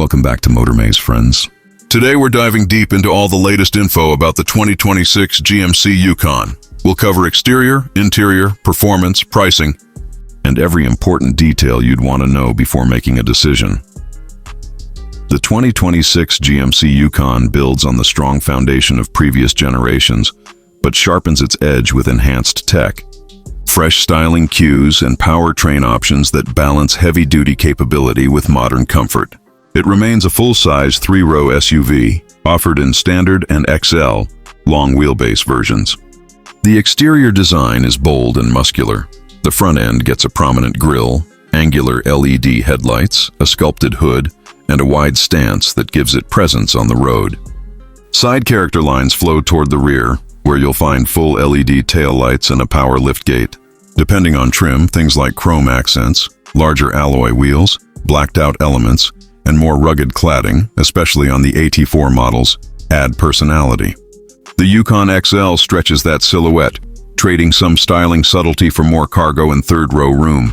Welcome back to Motor Maze, friends. Today we're diving deep into all the latest info about the 2026 GMC Yukon. We'll cover exterior, interior, performance, pricing, and every important detail you'd want to know before making a decision. The 2026 GMC Yukon builds on the strong foundation of previous generations, but sharpens its edge with enhanced tech. Fresh styling cues and powertrain options that balance heavy-duty capability with modern comfort. It remains a full-size 3-row SUV, offered in Standard and XL, long wheelbase versions. The exterior design is bold and muscular. The front end gets a prominent grille, angular LED headlights, a sculpted hood, and a wide stance that gives it presence on the road. Side character lines flow toward the rear, where you'll find full LED taillights and a power liftgate. Depending on trim, things like chrome accents, larger alloy wheels, blacked-out elements, and more rugged cladding, especially on the AT4 models, add personality. The Yukon XL stretches that silhouette, trading some styling subtlety for more cargo and third-row room.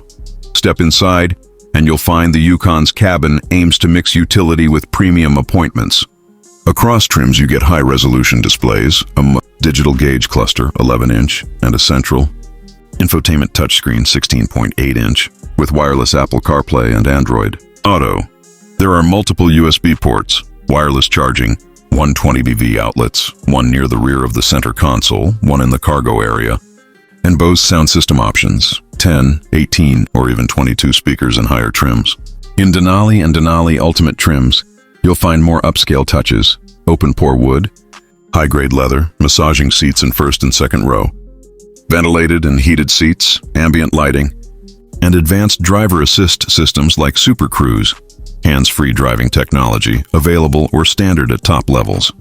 Step inside, and you'll find the Yukon's cabin aims to mix utility with premium appointments. Across trims you get high-resolution displays, a digital gauge cluster, 11-inch, and a central infotainment touchscreen, 16.8-inch, with wireless Apple CarPlay and Android Auto. There are multiple USB ports, wireless charging, 120 outlets, one near the rear of the center console, one in the cargo area, and Bose sound system options, 10, 18, or even 22 speakers in higher trims. In Denali and Denali Ultimate trims, you'll find more upscale touches, open-pore wood, high-grade leather, massaging seats in first and second row, ventilated and heated seats, ambient lighting, and advanced driver assist systems like Super Cruise, hands-free driving technology, available or standard at top levels.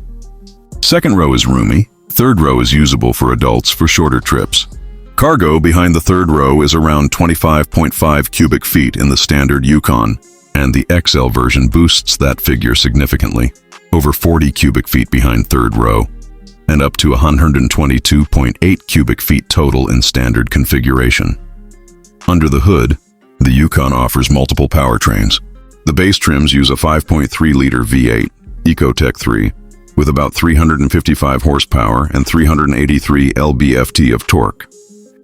Second row is roomy, third row is usable for adults for shorter trips. Cargo behind the third row is around 25.5 cubic feet in the standard Yukon, and the XL version boosts that figure significantly, over 40 cubic feet behind third row, and up to 122.8 cubic feet total in standard configuration. Under the hood, the Yukon offers multiple powertrains. The base trims use a 5.3-liter V8 Ecotec 3 with about 355 horsepower and 383 lb-ft of torque.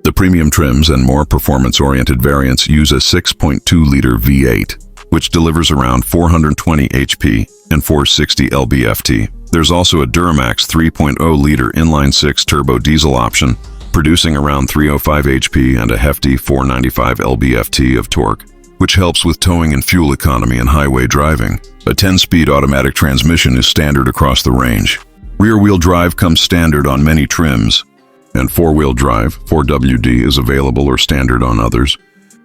The premium trims and more performance-oriented variants use a 6.2-liter V8, which delivers around 420 HP and 460 lb-ft. There's also a Duramax 3.0-liter inline-six turbo diesel option, producing around 305 HP and a hefty 495 lb-ft of torque, which helps with towing and fuel economy in highway driving. A 10-speed automatic transmission is standard across the range. Rear-wheel drive comes standard on many trims, and four-wheel drive, 4WD, is available or standard on others,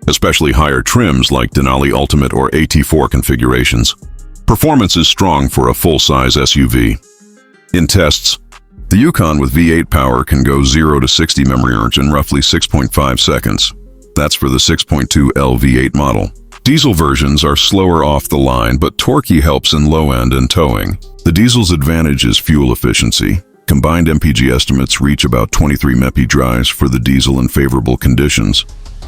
especially higher trims like Denali Ultimate or AT4 configurations. Performance is strong for a full-size SUV. In tests, the Yukon with V8 power can go 0 to 60 mph in roughly 6.5 seconds. That's for the 6.2L V8 model. Diesel versions are slower off the line, but torquey helps in low end and towing. The diesel's advantage is fuel efficiency. Combined MPG estimates reach about 23 mpg drives for the diesel in favorable conditions,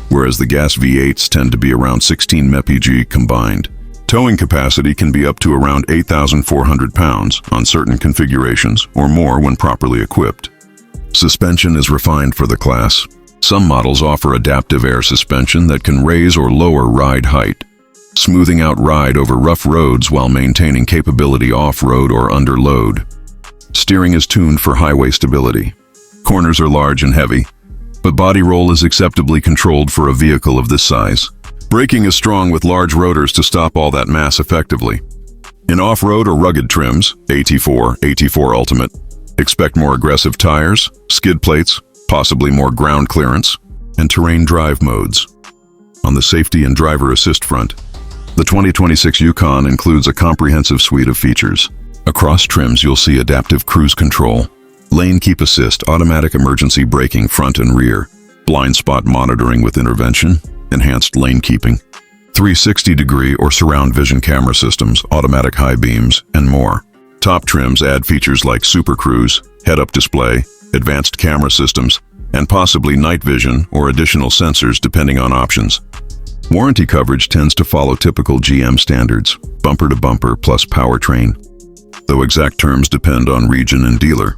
whereas the gas V8s tend to be around 16 mpg combined. Towing capacity can be up to around 8,400 pounds on certain configurations, or more when properly equipped. Suspension is refined for the class. Some models offer adaptive air suspension that can raise or lower ride height, smoothing out ride over rough roads while maintaining capability off-road or under load. Steering is tuned for highway stability. Corners are large and heavy, but body roll is acceptably controlled for a vehicle of this size. Braking is strong with large rotors to stop all that mass effectively. In off-road or rugged trims, AT4, AT4 Ultimate, expect more aggressive tires, skid plates, possibly more ground clearance, and terrain drive modes. On the safety and driver assist front, the 2026 Yukon includes a comprehensive suite of features. Across trims you'll see adaptive cruise control, lane keep assist, automatic emergency braking front and rear, blind spot monitoring with intervention, enhanced lane keeping, 360-degree or surround vision camera systems, automatic high beams, and more. Top trims add features like Super Cruise, head-up display, advanced camera systems, and possibly night vision or additional sensors depending on options. Warranty coverage tends to follow typical GM standards, bumper to bumper plus powertrain, though exact terms depend on region and dealer.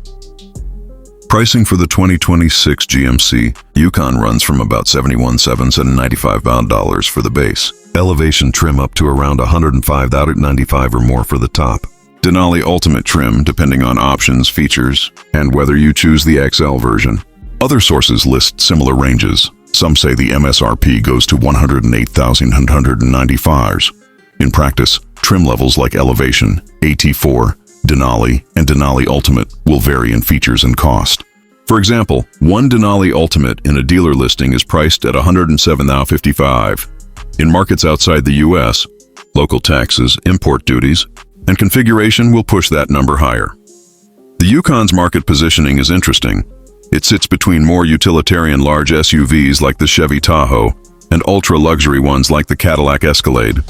Pricing for the 2026 GMC Yukon runs from about $71,795 for the base. Elevation trim up to around $105,095 or more for the top. Denali Ultimate trim depending on options, features, and whether you choose the XL version. Other sources list similar ranges. Some say the MSRP goes to $108,995. In practice, trim levels like Elevation, AT4, Denali, and Denali Ultimate will vary in features and cost. For example, one Denali Ultimate in a dealer listing is priced at $107,055. In markets outside the US, local taxes, import duties, and configuration will push that number higher. The Yukon's market positioning is interesting. It sits between more utilitarian large SUVs like the Chevy Tahoe and ultra-luxury ones like the Cadillac Escalade.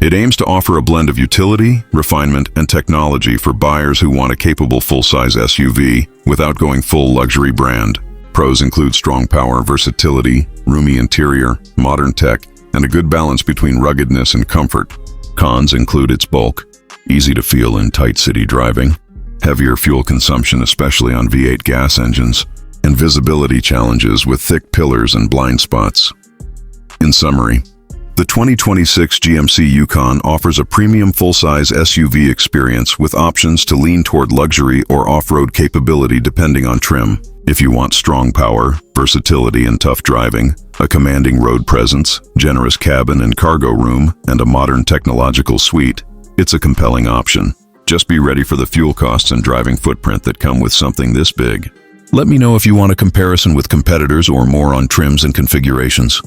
It aims to offer a blend of utility, refinement, and technology for buyers who want a capable full-size SUV without going full luxury brand. Pros include strong power, versatility, roomy interior, modern tech, and a good balance between ruggedness and comfort. Cons include its bulk, easy to feel in tight city driving, heavier fuel consumption especially on V8 gas engines, and visibility challenges with thick pillars and blind spots. In summary, the 2026 GMC Yukon offers a premium full-size SUV experience with options to lean toward luxury or off-road capability depending on trim. If you want strong power, versatility, and tough driving, a commanding road presence, generous cabin and cargo room, and a modern technological suite, it's a compelling option. Just be ready for the fuel costs and driving footprint that come with something this big. Let me know if you want a comparison with competitors or more on trims and configurations.